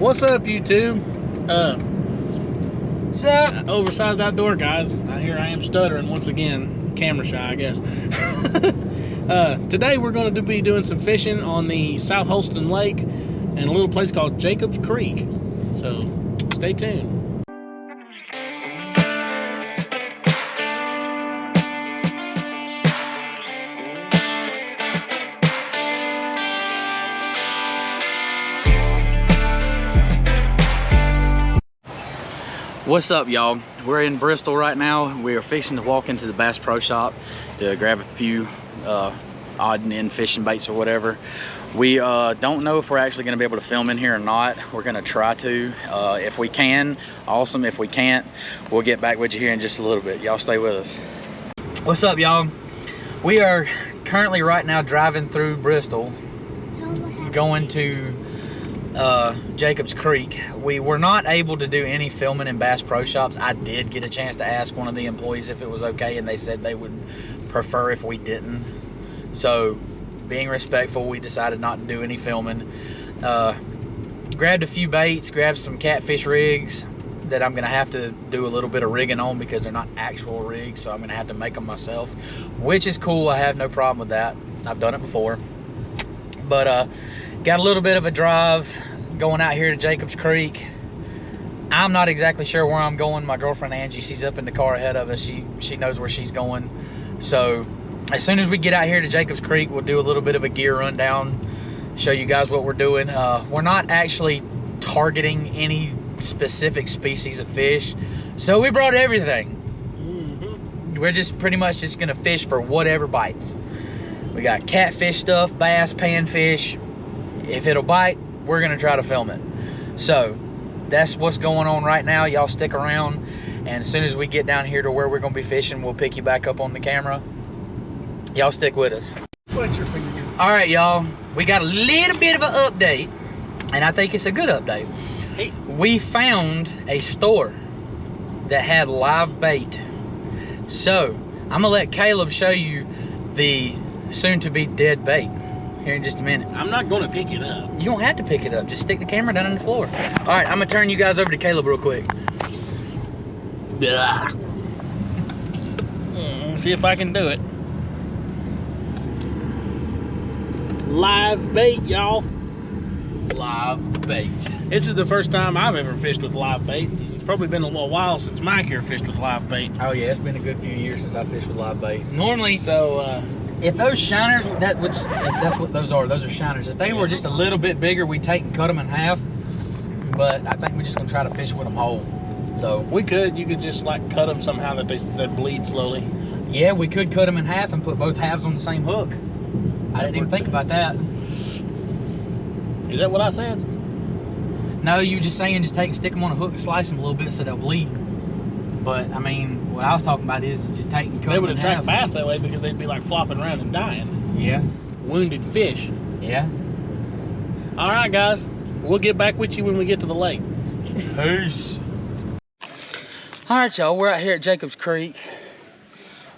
What's up, YouTube? What's up? Oversized outdoor guys. Here I am stuttering once again. Camera shy, I guess. Today we're going to be doing some fishing on the South Holston Lake and a little place called Jacobs Creek. So stay tuned. What's up, y'all? We're in Bristol right now. We are fixing to walk into the Bass Pro Shop to grab a few odd and end fishing baits or whatever. We don't know if we're actually going to be able to film in here or not. We're going to try to. If we can, awesome. If we can't, we'll get back with you here in just a little bit. Y'all stay with us. What's up, y'all? We are currently right now driving through Bristol, going to Jacobs Creek. We were not able to do any filming in Bass Pro Shops. I did get a chance to ask one of the employees if it was okay, and they said they would prefer if we didn't. So, being respectful, we decided not to do any filming. Grabbed a few baits, grabbed some catfish rigs that I'm gonna have to do a little bit of rigging on because they're not actual rigs, so I'm gonna have to make them myself, which is cool. I have no problem with that. I've done it before. But got a little bit of a drive going out here to Jacobs Creek. I'm not exactly sure where I'm going. My girlfriend Angie, she's up in the car ahead of us. She knows where she's going. So as soon as we get out here to Jacobs Creek, we'll do a little bit of a gear rundown, show you guys what we're doing. We're not actually targeting any specific species of fish, so we brought everything. We're just pretty much just gonna fish for whatever bites. We got catfish stuff, bass, panfish. If it'll bite, we're gonna try to film it. So that's what's going on right now. Y'all stick around, and as soon as we get down here to where we're gonna be fishing, we'll pick you back up on the camera. Y'all stick with us. All right, y'all, we got a little bit of an update, and I think it's a good update. Hey. We found a store that had live bait. So I'm gonna let Caleb show you the soon-to-be dead bait here in just a minute. I'm not going to pick it up. You don't have to pick it up. Just stick the camera down on the floor. All right, I'm gonna turn you guys over to Caleb real quick. See if I can do it. Live bait, y'all. Live bait. This is the first time I've ever fished with live bait. It's probably been a little while since Mike here fished with live bait. Oh yeah, it's been a good few years since I fished with live bait. Normally, so if those shiners, that's what those are. Those are shiners. If they were just a little bit bigger, we'd take and cut them in half. But I think we're just gonna try to fish with them whole. So you could just like cut them somehow that they bleed slowly. Yeah, we could cut them in half and put both halves on the same hook. I didn't even think about that. Is that what I said? No, you were just saying just stick them on a hook and slice them a little bit so they'll bleed. But I mean, what I was talking about is just take and cut them in half. They would attract bass that way because they'd be like flopping around and dying. Yeah. Wounded fish. Yeah. All right, guys. We'll get back with you when we get to the lake. Peace. All right, y'all. We're out here at Jacobs Creek.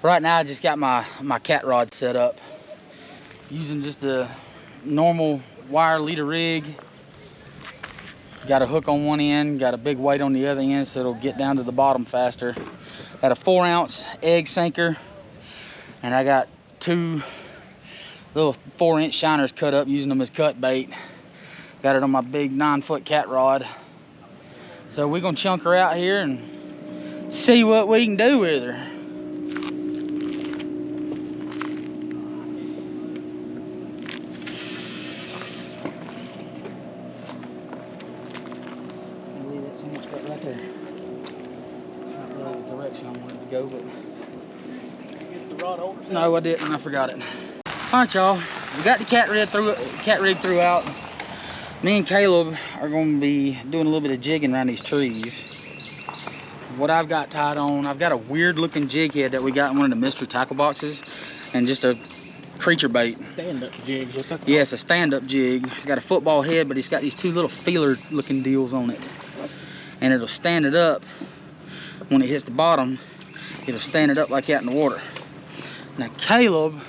Right now, I just got my cat rod set up. Using just a normal wire leader rig. Got a hook on one end, got a big weight on the other end so it'll get down to the bottom faster. Got a 4-ounce egg sinker, and I got 2 little 4-inch shiners cut up using them as cut bait. Got it on my big 9-foot cat rod. So we're gonna chunk her out here and see what we can do with her. Right there. Not really the direction I wanted to go, but Get the rod over. no, I didn't. I forgot it. All right, y'all. We got the cat rig throughout. Me and Caleb are going to be doing a little bit of jigging around these trees. What I've got tied on, I've got a weird-looking jig head that we got in one of the mystery tackle boxes, and just a creature bait. Stand-up jig. What that's called? Yeah, it's a stand-up jig. It's got a football head, but it's got these 2 little feeler-looking deals on it. And it'll stand it up when it hits the bottom. It'll stand it up like that in the water. Now Caleb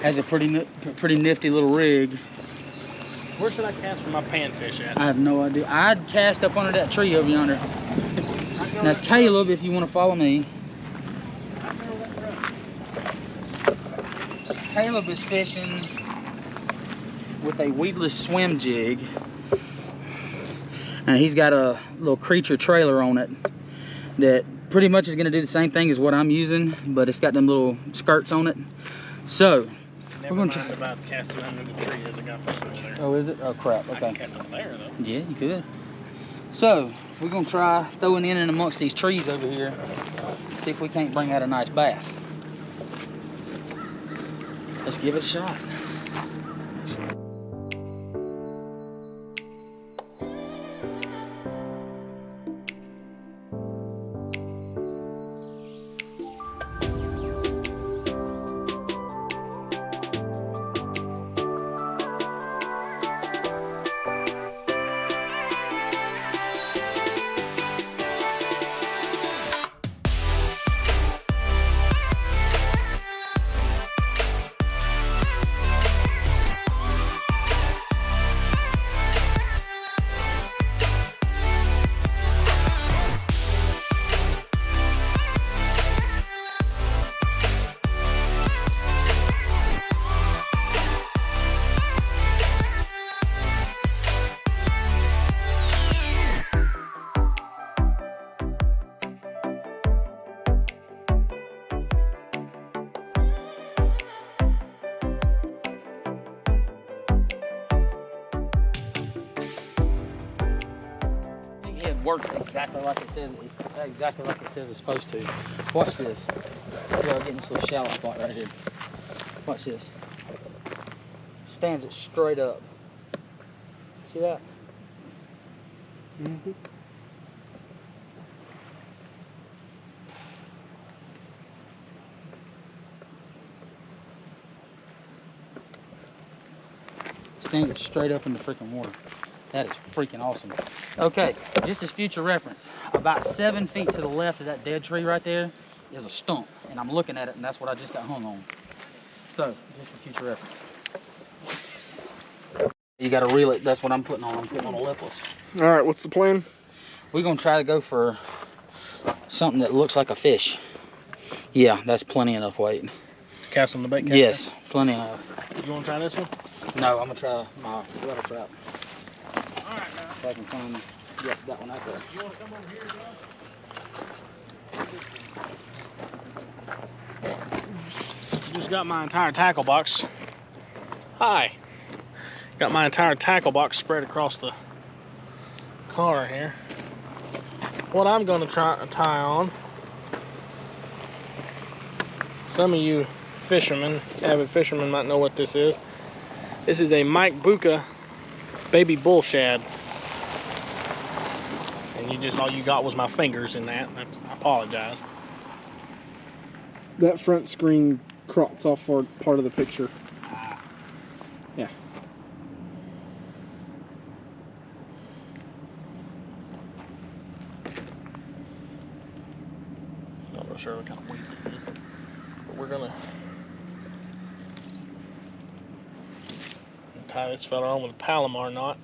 has a pretty nifty little rig Where should I cast for my panfish at? I have no idea. I'd cast up under that tree over yonder. Now, Caleb, if you want to follow me. Caleb is fishing with a weedless swim jig. And he's got a little creature trailer on it that pretty much is going to do the same thing as what I'm using, but it's got them little skirts on it. So, we're going to try about casting under the tree as I got fish over there. Oh, is it? Oh, crap. Okay. I can cast over there, though. Yeah, you could. So, we're going to try throwing in and amongst these trees over here. See if we can't bring out a nice bass. Let's give it a shot. Works exactly like it says it's supposed to. Watch this. We're getting this little shallow spot right here. Watch this. Stands it straight up. See that? Mm-hmm. Stands it straight up in the freaking water. That is freaking awesome. Okay, just as future reference, about 7 feet to the left of that dead tree right there is a stump, and I'm looking at it, and that's what I just got hung on. So, just for future reference. You gotta reel it, that's what I'm putting on. I'm putting on a lipless. All right, what's the plan? We're gonna try to go for something that looks like a fish. Yeah, that's plenty enough weight. Cast on the bait caster? Yes, plenty enough. You wanna try this one? No, I'm gonna try my water trap. Alright, now. If I can find, yep, that one out there. You wanna come over here, Joe? Just got my entire tackle box. Hi. Got my entire tackle box spread across the car here. What I'm gonna try to tie on, some of you fishermen, avid fishermen might know what this is. This is a Mike Buka baby bull shad. And you just, all you got was my fingers in that. I apologize. That front screen crops off for part of the picture. Yeah. Not real sure what kind of weight it is, but we're gonna tie this fella on with a Palomar knot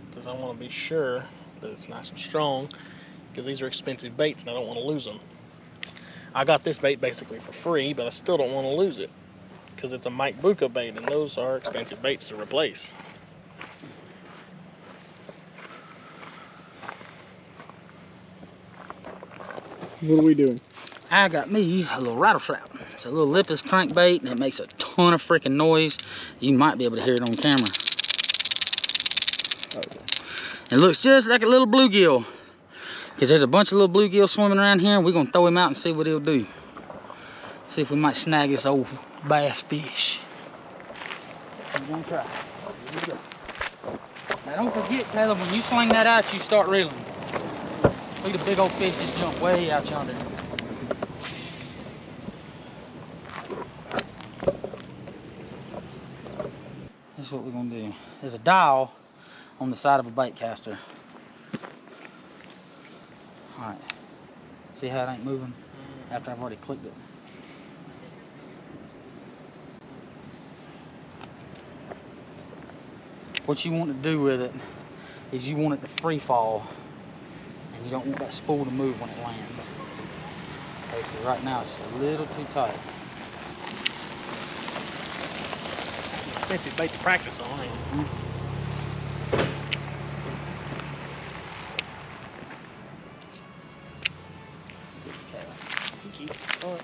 because I want to be sure that it's nice and strong, because these are expensive baits and I don't want to lose them. I got this bait basically for free, but I still don't want to lose it because it's a Mike Buka bait, and those are expensive baits to replace. What are we doing? I got me a little rattle trap. It's a little lipless crankbait, and it makes a ton of freaking noise. You might be able to hear it on camera. It looks just like a little bluegill, because there's a bunch of little bluegill swimming around here, and we're gonna throw him out and see what he'll do. See if we might snag this old bass fish. I'm gonna try. Here we go. Now don't forget, Caleb, when you sling that out, you start reeling. Look at the big old fish just jump way out yonder. This is what we're gonna do. There's a dial on the side of a bait caster. All right. See how it ain't moving after I've already clicked it? what you want to do with it is you want it to free fall, and you don't want that spool to move when it lands. Okay, so right now it's just a little too tight. Expensive bait to practice on, ain't it?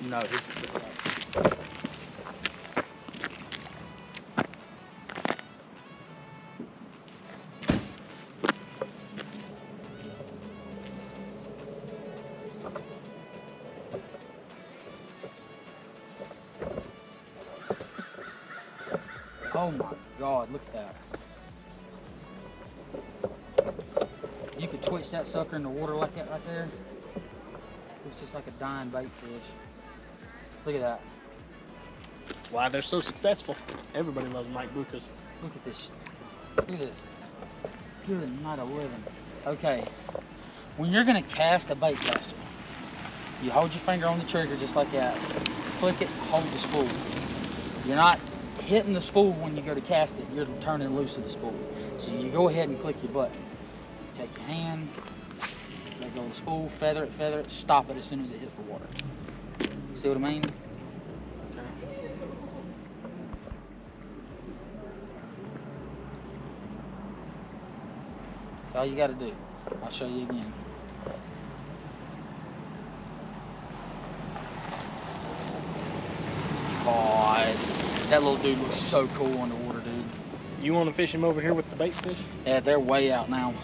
No, oh my God, look at that. You could twitch that sucker in the water like that right there. It's just like a dying bait fish. Look at that. That's why they're so successful. Everybody loves Mike Bucas. Look at this. Look at this. Good night of living. Okay, when you're gonna cast a bait caster, you hold your finger on the trigger just like that. Click it, hold the spool. You're not hitting the spool when you go to cast it, you're turning loose of the spool. So you go ahead and click your button. Take your hand, let go of the spool, feather it, stop it as soon as it hits the water. See what I mean? That's all you gotta do. I'll show you again. God, that little dude looks so cool on the water, dude. You want to fish him over here with the bait fish? Yeah, they're way out now.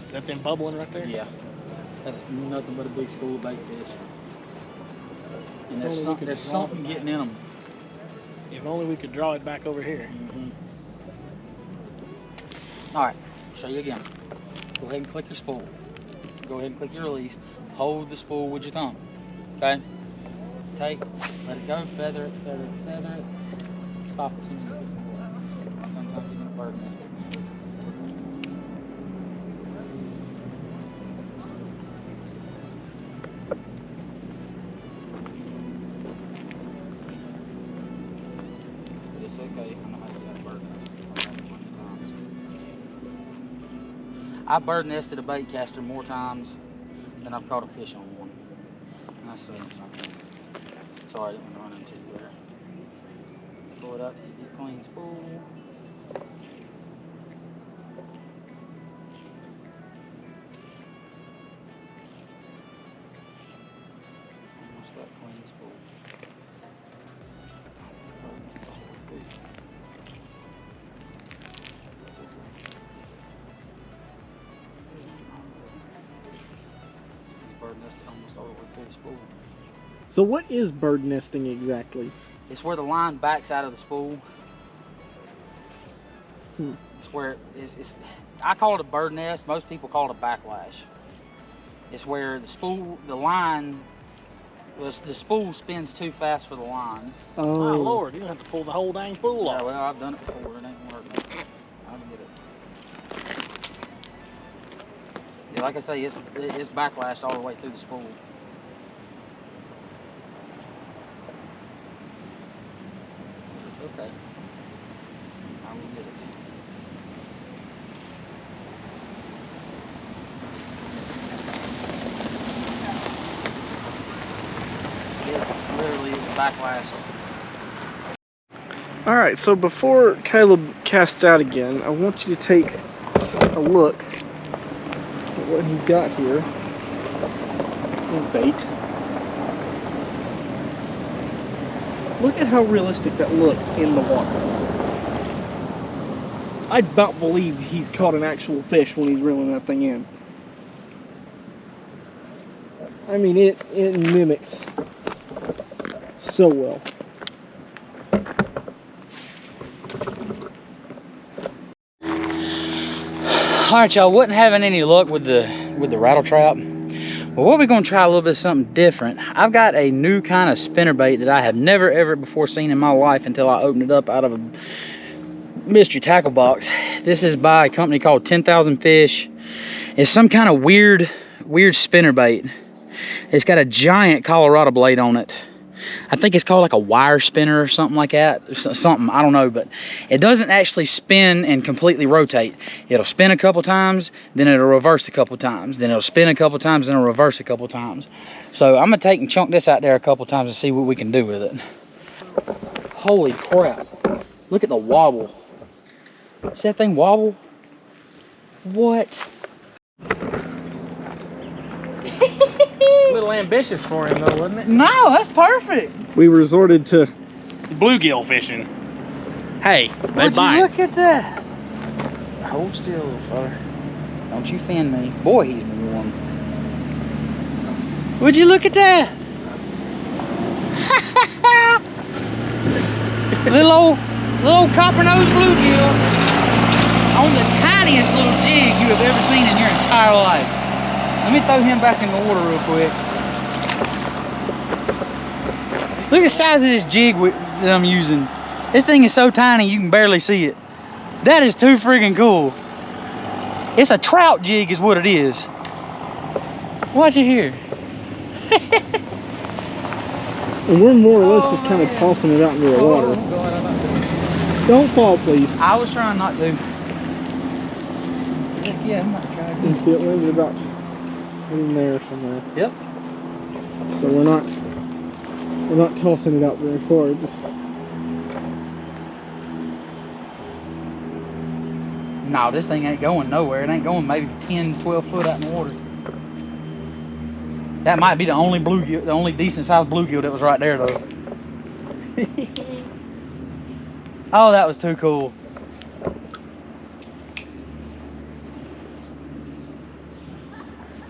Is that them bubbling right there? Yeah. That's nothing but a big school of bait fish. And there's something getting in them. If only we could draw it back over here. All right, show you again. Go ahead and click your spool. Go ahead and click your release. Hold the spool with your thumb. Okay? Take, let it go, feather it, feather it, feather it. Stop as soon as it hits the water. Sometimes you're gonna bird nest it. But it's okay. I know how to get a bird nest. I've done it plenty of times. I bird nested a bait caster more times than I've caught a fish on one. And that's saying something. Sorry, I didn't run into you there. Pull it up, get your clean spool. Almost got clean spool. Bird nested almost all the way through the spool. So what is bird nesting exactly? It's where the line backs out of the spool. It's where it's I call it a bird nest. Most people call it a backlash. It's where the spool, the spool spins too fast for the line. Oh Lord, you don't have to pull the whole dang spool off. Yeah, well, I've done it before. It ain't working. I'll get it. Yeah, like I say, it's backlashed all the way through the spool. Okay. I will get it. It literally is backlash. Alright, so before Caleb casts out again, I want you to take a look at what he's got here. His bait. Look at how realistic that looks in the water. I about believe he's caught an actual fish when he's reeling that thing in. I mean, it mimics so well. Alright, y'all, wasn't having any luck with the rattle trap. Well, what we're gonna try a little bit of something different. I've got a new kind of spinnerbait that I have never ever before seen in my life until I opened it up out of a mystery tackle box. This is by a company called 10,000 Fish. It's some kind of weird spinnerbait. It's got a giant Colorado blade on it. I think it's called like a wire spinner or something like that. Something, I don't know, but it doesn't actually spin and completely rotate. It'll spin a couple times, then it'll reverse a couple times, then it'll spin a couple times, then it'll reverse a couple times. So I'm gonna take and chunk this out there a couple times and see what we can do with it. Holy crap. Look at the wobble. See that thing wobble? What? A little ambitious for him though, wasn't it? No, that's perfect. We resorted to Bluegill fishing. Hey, they Would bite. you look at that? Hold still, little fella. Don't you fin me. Boy, he's warm. Would you look at that? little old copper nose bluegill on the tiniest little jig you have ever seen in your entire life. Let me throw him back in the water real quick. Look at the size of this jig that I'm using. This thing is so tiny you can barely see it. That is too friggin' cool. It's a trout jig is what it is. Watch it here. And we're more or less just kind of tossing it out into the water. Don't fall, please. I was trying not to. Yeah, I'm not trying to. You see it landed about in there somewhere. Yep. So we're not tossing it out very far. Just no, this thing ain't going nowhere. It ain't going maybe 10, 12 foot out in the water. That might be the only bluegill, the only decent sized bluegill that was right there though. Oh, that was too cool.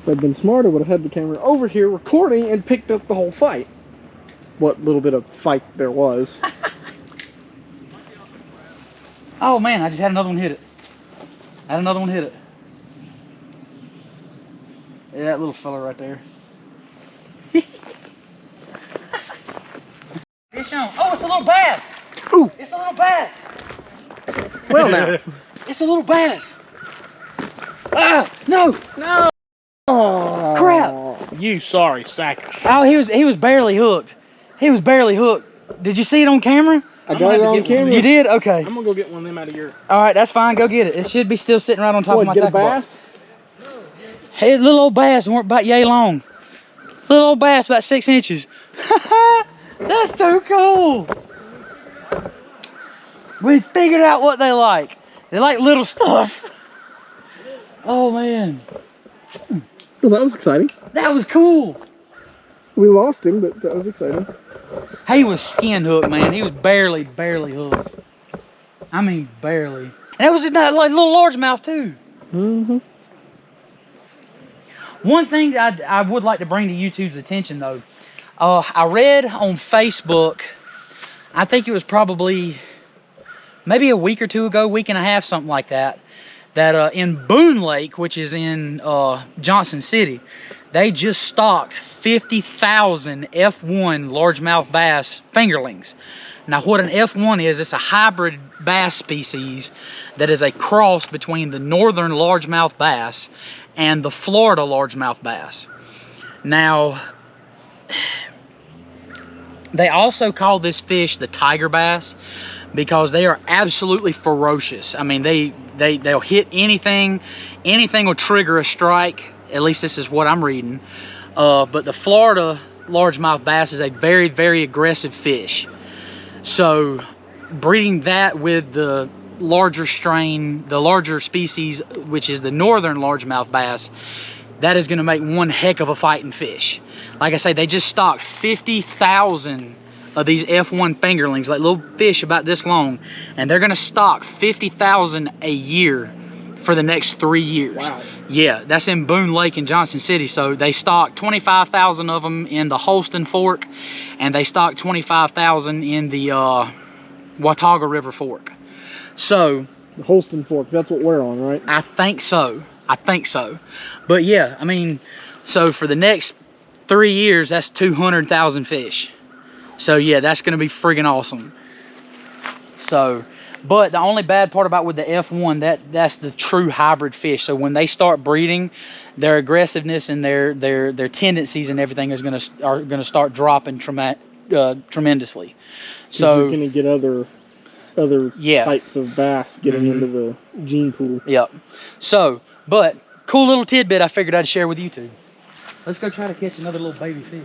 if I'd been smart, I would have had the camera over here recording and picked up the whole fight. What little bit of fight there was. Oh man, I just had another one hit it. I had another one hit it. Yeah, that little fella right there. Fish on. Oh, it's a little bass. Ooh. It's a little bass. Well now. It's a little bass. Ah, no. No. Oh. Crap. You sorry sack. Oh, he was barely hooked. He was barely hooked. Did you see it on camera? I got it on camera. You did? Okay. I'm gonna go get one of them out of your. All right, that's fine. Go get it. It should be still sitting right on top of my Get a tackle bass? box. Hey, little old bass weren't about yay long. Little old bass about 6 inches. That's too cool. We figured out what they like. They like little stuff. Oh man, Well, that was exciting. that was cool. We lost him, but that was exciting. He was skin hooked, man. He was barely hooked. I mean, barely. And that was like little largemouth too. Mm-hmm. One thing I would like to bring to YouTube's attention though, I read on Facebook, I think it was probably maybe a week or two ago, week and a half, something like that, that in Boone Lake, which is in Johnson City, they just stocked 50,000 F1 largemouth bass fingerlings. Now what an F1 is, it's a hybrid bass species that is a cross between the northern largemouth bass and the Florida largemouth bass. Now, they also call this fish the tiger bass because they are absolutely ferocious. I mean, they'll hit anything. Anything will trigger a strike. At least this is what I'm reading. But the Florida largemouth bass is a very, very aggressive fish. So breeding that with the larger strain, the larger species, which is the northern largemouth bass, that is going to make one heck of a fighting fish. Like I say, they just stocked 50,000 of these F1 fingerlings, like little fish about this long, and they're going to stock 50,000 a year for the next 3 years. Wow. Yeah, that's in Boone Lake in Johnson City. So they stocked 25,000 of them in the Holston Fork, and they stocked 25,000 in the Watauga River Fork. So The Holston Fork, that's what we're on, right? I think so. I think so. But yeah, I mean, so for the next 3 years, that's 200,000 fish. So yeah, that's going to be friggin' awesome. So, but the only bad part about with the F1, that's the true hybrid fish. So when they start breeding, their aggressiveness and their tendencies and everything are going to start dropping tremendously. So So you're gonna get other Yeah. types of bass getting into the gene pool. Yep. So, but cool little tidbit I figured I'd share with you two. Let's go try to catch another little baby fish.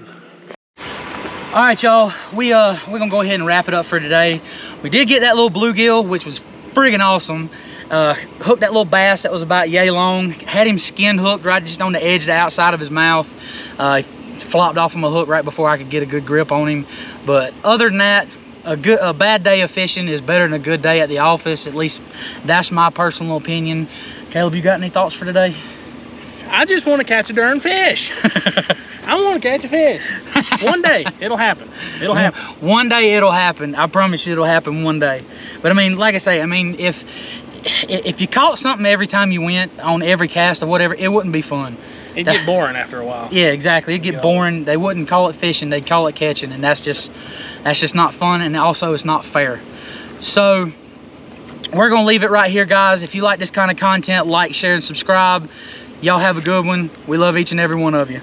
All right, y'all. We're gonna go ahead and wrap it up for today. We did get that little bluegill, which was friggin' awesome. Hooked that little bass that was about yay long. Had him skin hooked right just on the edge of the outside of his mouth. He flopped off from a hook right before I could get a good grip on him. But other than that, a bad day of fishing is better than a good day at the office. At least that's my personal opinion. Caleb, you got any thoughts for today? I just want to catch a darn fish. I want to catch a fish. One day, it'll happen. It'll happen. One day it'll happen. I promise you it'll happen one day. But I mean, like I say, I mean, if you caught something every time you went on every cast or whatever, it wouldn't be fun. It'd get boring after a while. Yeah, exactly. It'd get boring. They wouldn't call it fishing. They'd call it catching. And that's just not fun. And also it's not fair. So we're going to leave it right here, guys. If you like this kind of content, like, share, and subscribe. Y'all have a good one. We love each and every one of you.